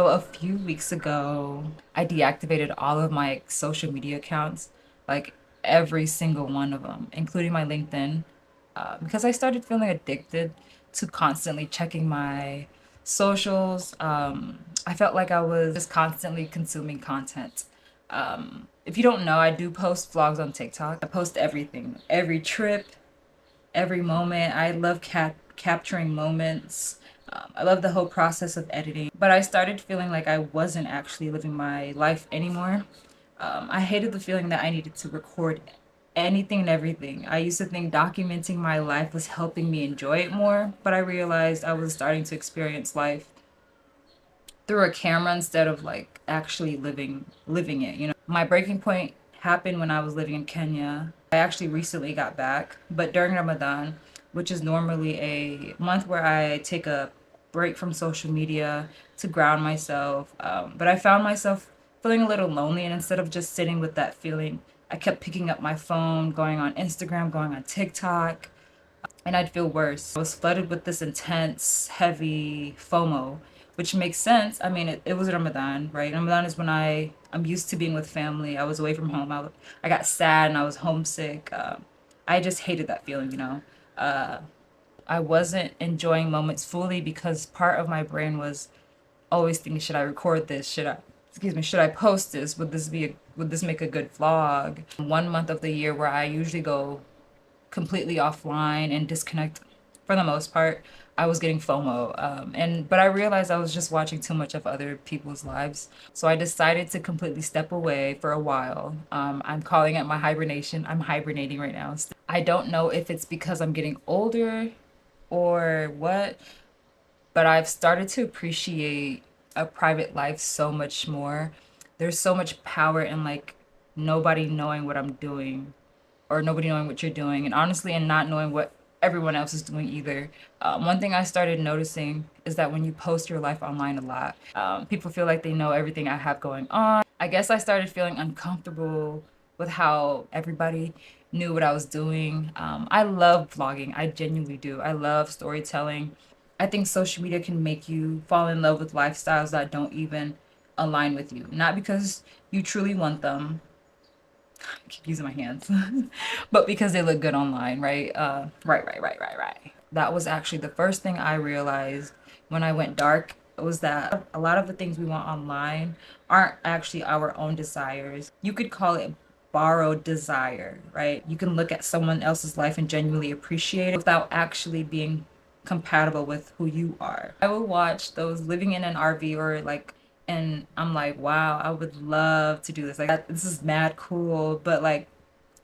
So a few weeks ago, I deactivated all of my social media accounts, like every single one of them, including my LinkedIn, because I started feeling addicted to constantly checking my socials. I felt like I was just constantly consuming content. If you don't know, I do post vlogs on TikTok. I post everything, every trip, every moment. I love capturing moments. I love the whole process of editing. But I started feeling like I wasn't actually living my life anymore. I hated the feeling that I needed to record anything and everything. I used to think documenting my life was helping me enjoy it more, but I realized I was starting to experience life through a camera instead of like actually living it. My breaking point happened when I was living in Kenya. I actually recently got back, but during Ramadan, which is normally a month where I take a break from social media to ground myself. But I found myself feeling a little lonely, and instead of just sitting with that feeling, I kept picking up my phone, going on Instagram, going on TikTok, and I'd feel worse. I was flooded with this intense, heavy FOMO, which makes sense. I mean, it was Ramadan, right? Ramadan is when I'm used to being with family. I was away from home. I got sad and I was homesick. I just hated that feeling. I wasn't enjoying moments fully because part of my brain was always thinking, should I record this? Should I post this? Would this make a good vlog? 1 month of the year where I usually go completely offline and disconnect for the most part, I was getting FOMO. But I realized I was just watching too much of other people's lives. So I decided to completely step away for a while. I'm calling it my hibernation. I'm hibernating right now. I don't know if it's because I'm getting older or what, but I've started to appreciate a private life so much more. There's so much power in like nobody knowing what I'm doing or nobody knowing what you're doing, and honestly, and not knowing what everyone else is doing either. One thing I started noticing is that when you post your life online a lot, people feel like they know everything I have going on. I guess I started feeling uncomfortable with how everybody knew what I was doing. I love vlogging, I genuinely do. I love storytelling. I think social media can make you fall in love with lifestyles that don't even align with you. Not because you truly want them, I keep using my hands, but because they look good online, right? Right. That was actually the first thing I realized when I went dark was that a lot of the things we want online aren't actually our own desires. You could call it borrowed desire, right? You can look at someone else's life and genuinely appreciate it without actually being compatible with who you are. I would watch those living in an RV or like, and I'm like, wow, I would love to do this. Like, this is mad cool, but like,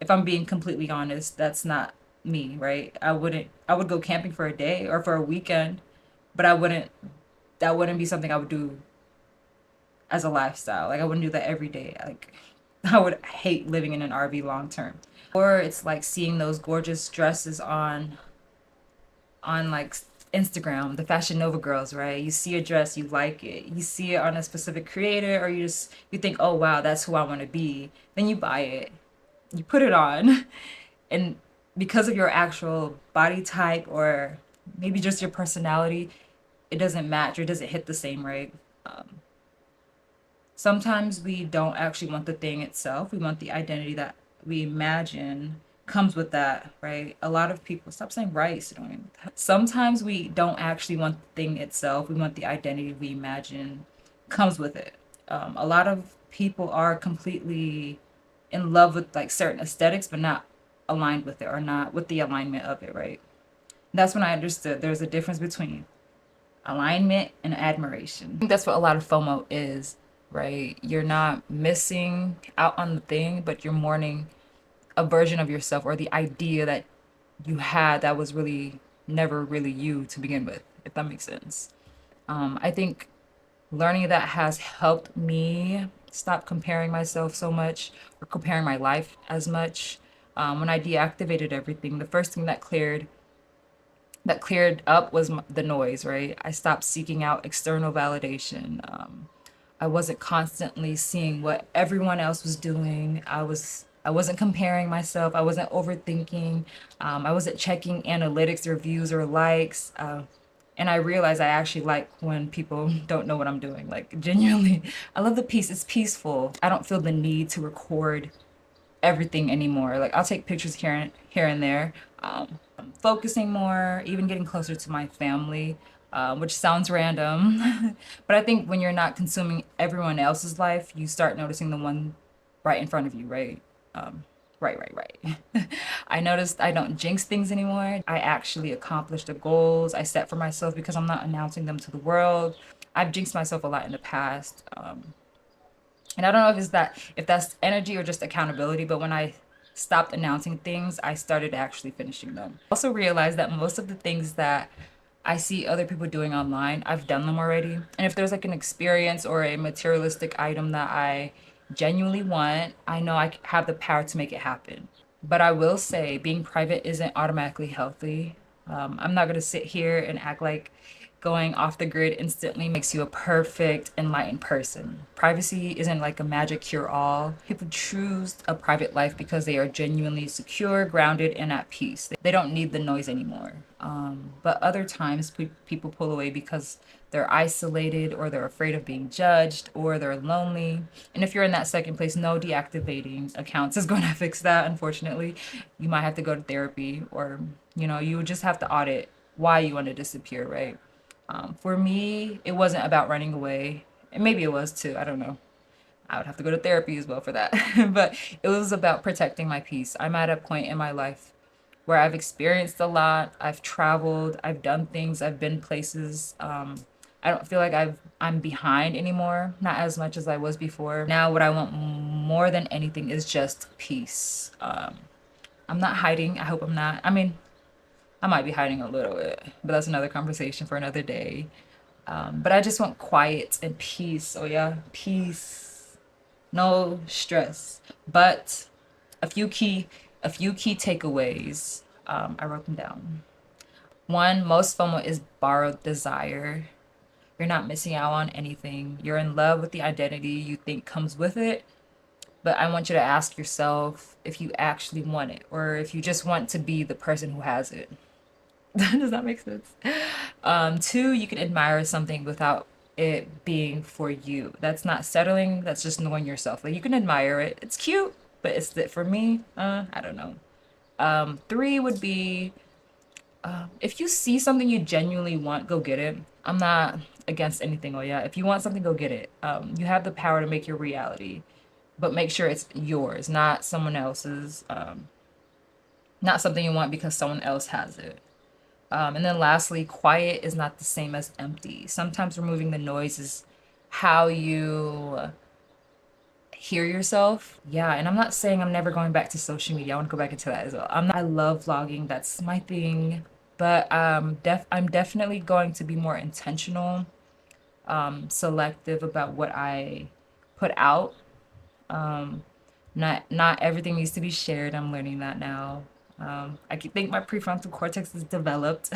if I'm being completely honest, that's not me, right? I would go camping for a day or for a weekend, but that wouldn't be something I would do as a lifestyle. Like, I wouldn't do that every day. Like, I would hate living in an RV long term. Or it's like seeing those gorgeous dresses on like Instagram, the Fashion Nova girls, right? You see a dress, you like it. You see it on a specific creator, or you think, oh wow, that's who I want to be. Then you buy it, you put it on, and because of your actual body type or maybe just your personality, it doesn't match or it doesn't hit the same, right? Sometimes we don't actually want the thing itself. We want the identity that we imagine comes with that, right? A lot of people stop saying rice. Sometimes we don't actually want the thing itself. We want the identity we imagine comes with it. A lot of people are completely in love with like certain aesthetics, but not aligned with it or not with the alignment of it, right? That's when I understood there's a difference between alignment and admiration. I think that's what a lot of FOMO is, right? You're not missing out on the thing, but you're mourning a version of yourself or the idea that you had that was really never really you to begin with, if that makes sense. I think learning that has helped me stop comparing myself so much or comparing my life as much. When I deactivated everything, the first thing that cleared up was the noise, right? I stopped seeking out external validation. I wasn't constantly seeing what everyone else was doing. I wasn't comparing myself. I wasn't overthinking. I wasn't checking analytics, reviews, or likes. And I realize I actually like when people don't know what I'm doing. Like, genuinely, I love the peace. It's peaceful. I don't feel the need to record everything anymore. Like, I'll take pictures here and there. Focusing more, even getting closer to my family, which sounds random. But I think when you're not consuming everyone else's life, you start noticing the one right in front of you, right? Right. I noticed I don't jinx things anymore. I actually accomplished the goals I set for myself because I'm not announcing them to the world. I've jinxed myself a lot in the past. And I don't know if that's energy or just accountability, but when I stopped announcing things, I started actually finishing them. I also realized that most of the things that I see other people doing online, I've done them already. And if there's like an experience or a materialistic item that I genuinely want, I know I have the power to make it happen. But I will say being private isn't automatically healthy. I'm not going to sit here and act like going off the grid instantly makes you a perfect, enlightened person. Privacy isn't like a magic cure all. People choose a private life because they are genuinely secure, grounded, and at peace. They don't need the noise anymore. But other times, people pull away because they're isolated or they're afraid of being judged or they're lonely. And if you're in that second place, no deactivating accounts is going to fix that, unfortunately. You might have to go to therapy or, you would just have to audit why you want to disappear, right? For me, it wasn't about running away. And maybe it was too. I don't know. I would have to go to therapy as well for that. But it was about protecting my peace. I'm at a point in my life where I've experienced a lot. I've traveled. I've done things. I've been places. I don't feel like I'm behind anymore. Not as much as I was before. Now, what I want more than anything is just peace. I'm not hiding. I hope I'm not. I mean, I might be hiding a little bit, but that's another conversation for another day. But I just want quiet and peace. Oh yeah, peace, no stress. But a few key, a few key takeaways. I wrote them down. One, most FOMO is borrowed desire. You're not missing out on anything. You're in love with the identity you think comes with it. But I want you to ask yourself if you actually want it or if you just want to be the person who has it. Does that make sense? Two, you can admire something without it being for you. That's not settling. That's just knowing yourself. Like you can admire it. It's cute, but it's that for me. I don't know. Three would be if you see something you genuinely want, go get it. I'm not against anything. Oh yeah, if you want something, go get it. You have the power to make your reality, but make sure it's yours, not someone else's. Not something you want because someone else has it. And then lastly, quiet is not the same as empty. Sometimes removing the noise is how you hear yourself. Yeah, and I'm not saying I'm never going back to social media. I want to go back into that as well. I love vlogging. That's my thing. But I'm definitely going to be more intentional, selective about what I put out. Not everything needs to be shared. I'm learning that now. I think my prefrontal cortex is developed.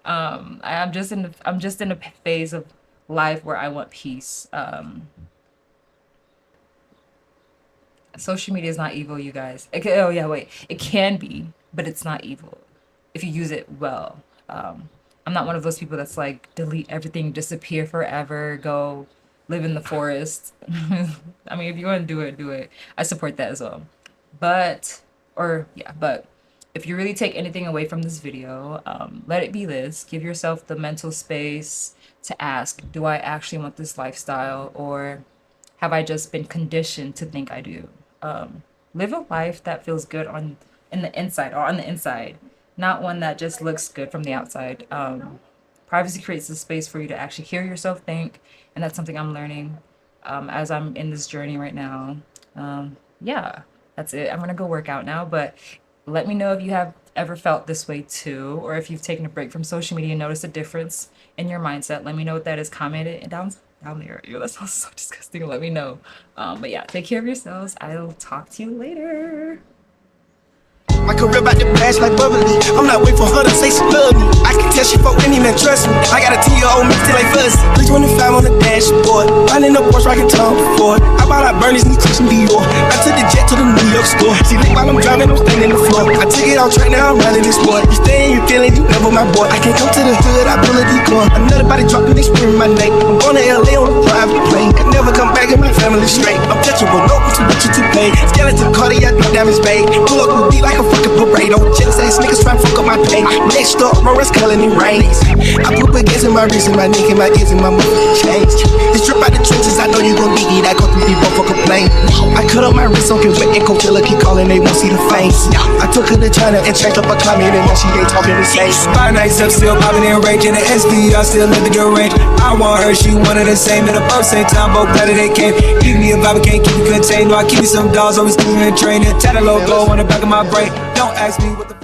I'm just in a phase of life where I want peace. Social media is not evil, you guys. Oh yeah, wait. It can be, but it's not evil if you use it well. I'm not one of those people that's like delete everything, disappear forever, go live in the forest. I mean, if you want to do it, do it. I support that as well. But if you really take anything away from this video, let it be this. Give yourself the mental space to ask, do I actually want this lifestyle or have I just been conditioned to think I do? Live a life that feels good on the inside, not one that just looks good from the outside. Privacy creates a space for you to actually hear yourself think, and that's something I'm learning as I'm in this journey right now. Yeah, that's it. I'm gonna go work out now, but let me know if you have ever felt this way too, or if you've taken a break from social media and noticed a difference in your mindset. Let me know what that is. Comment it down there. Ew, that sounds so disgusting. Let me know. But yeah, take care of yourselves. I'll talk to you later. My career about to blast like bubbly. I'm not waiting for her to say she love me. I can tell she fuck with me, man, trust me. I got a 10-year-old me still like fuzzy. 325 on the dashboard. Riding the Porsche, rockin' Tom Ford. I bought out Bernie's and Christian Dior. I took the jet to the New York store. She lit while I'm driving, I'm standing in the floor. I took it off track, now I'm riding this sport. You stay and you feeling, you never my boy. I can't come to the hood, I pull a decoy. Another body dropping, they screaming my name. I'm going to LA on a private plane. Could never come back and my family straight. I'm touchable, no, too much to pay. Skeleton cardiac, no damage made. Pull up with me like a fucking parade. Oh, jealous ass niggas trying to fuck up my pay. Next up, Rora's calling it rain. I put baguettes in my wrist and my neck and my ears and my movement changed. This drip out the trenches, I know you gon' dig it. I go through people for complain. I cut up my wrist, don't give a echo till I keep calling, they won't see the face. I took her to China and checked up a comment and now she ain't talking the same. Five nights up, still popping in range. In the SP, I still live the good range. I want her, she wanted the same. In the both same time, both better they came. Give me a vibe, I can't keep it contained. No, I keep me some dolls, always keep me in training. Tat a logo on the back of my brain. Don't ask me what the